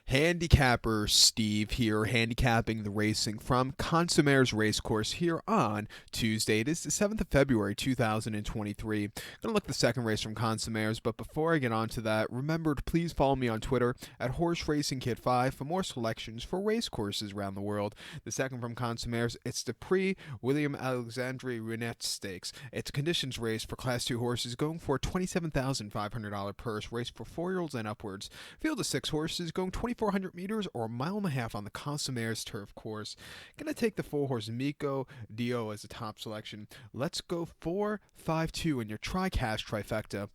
Handicapper Steve here, handicapping the racing from Sur Mer Racecourse here on Tuesday. It is the 7th of February 2023. Going to look at the second race from Sur Mer, but before I get on to that, remember to please follow me on Twitter at Horse Racing Kid 5 for more selections for race courses around the world. The second from Sur Mer, it's the Prix William Alexandre Ruinat Stakes. It's a conditions race for Class 2 horses going for a $27,500 purse, race for 4-year-olds and upwards. Field of 6 horses going 2,400 meters or a mile and a half on the Sur Mer turf course. Gonna take the 4-horse Miko Dio as a top selection. Let's go 4-5-2 in your TriCash trifecta.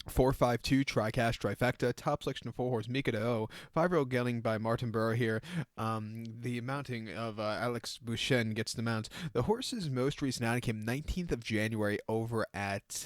4-5-2 TriCash trifecta. Top selection of 4-horse Mika Dio. 5-year-old gelding by Martin Burrow here. The mounting of Alex Bouchen gets the mount. The horse's most recent outing came 19th of January over at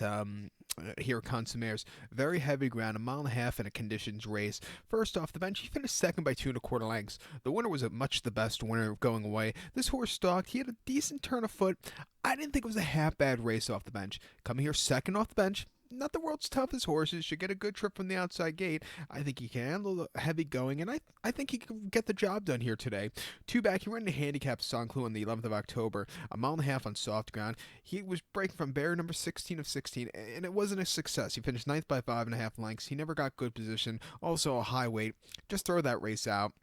here at Sur Mer. Very heavy ground, a mile and a half in a conditions race. First off the bench, he finished second by 2 1/4 lengths. The winner was much the best winner going away. This horse stalked. He had a decent turn of foot. I didn't think it was a half bad race off the bench. Coming here second off the bench. Not the world's toughest horses. Should get a good trip from the outside gate. I think he can handle the heavy going, and I think he can get the job done here today. Two back, he ran into handicap Saint-Cloud on the 11th of October, a mile and a half on soft ground. He was breaking from barrier number 16 of 16, and it wasn't a success. He finished 9th by 5.5 lengths. He never got good position. Also a high weight. Just throw that race out.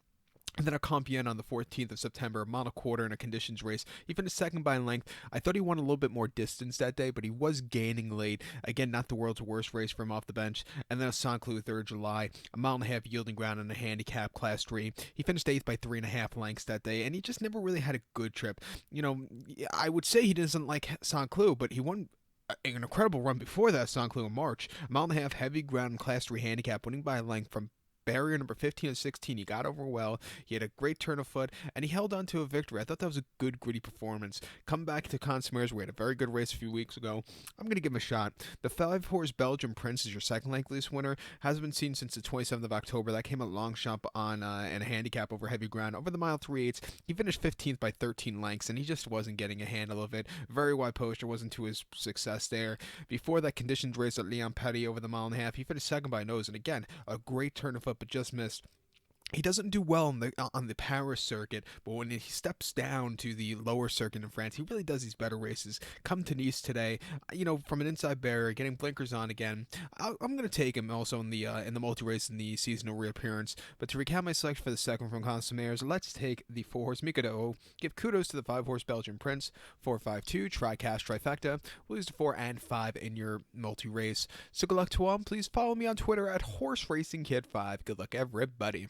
And then a Compiègne on the 14th of September, a mile and a quarter in a conditions race. He finished second by length. I thought he won a little bit more distance that day, but he was gaining late. Again, not the world's worst race for him off the bench. And then a Saint-Cloud 3rd of July, a mile and a half yielding ground in a handicap class 3. He finished 8th by 3.5 lengths that day, and he just never really had a good trip. You know, I would say he doesn't like Saint-Cloud, but he won an incredible run before that Saint-Cloud in March. A mile and a half heavy ground in class 3 handicap, winning by a length from barrier number 15 and 16. He got over well. He had a great turn of foot, and he held on to a victory. I thought that was a good, gritty performance. Come back to Sur Mer, we had a very good race a few weeks ago. I'm going to give him a shot. The 5-horse Belgian Prince is your second lengthiest winner. Hasn't been seen since the 27th of October. That came a long shot on and a handicap over heavy ground. Over the mile 3/8, he finished 15th by 13 lengths, and he just wasn't getting a handle of it. Very wide poster, wasn't to his success there. Before that conditions race at Leon Petty over the mile and a half, he finished second by nose, and again, a great turn of foot, but just missed. He doesn't do well on the Paris circuit, but when he steps down to the lower circuit in France, he really does these better races. Come to Nice today, from an inside barrier, getting blinkers on again. I'm going to take him also in the multi-race in the seasonal reappearance. But to recap my selection for the second from Sur Mer, let's take the 4-horse Mikado. Give kudos to the 5-horse Belgian Prince. 4-5-2, TriCash trifecta. We'll use the 4 and 5 in your multi-race. So good luck to all. Please follow me on Twitter at Horse Racing Kid 5. Good luck, everybody.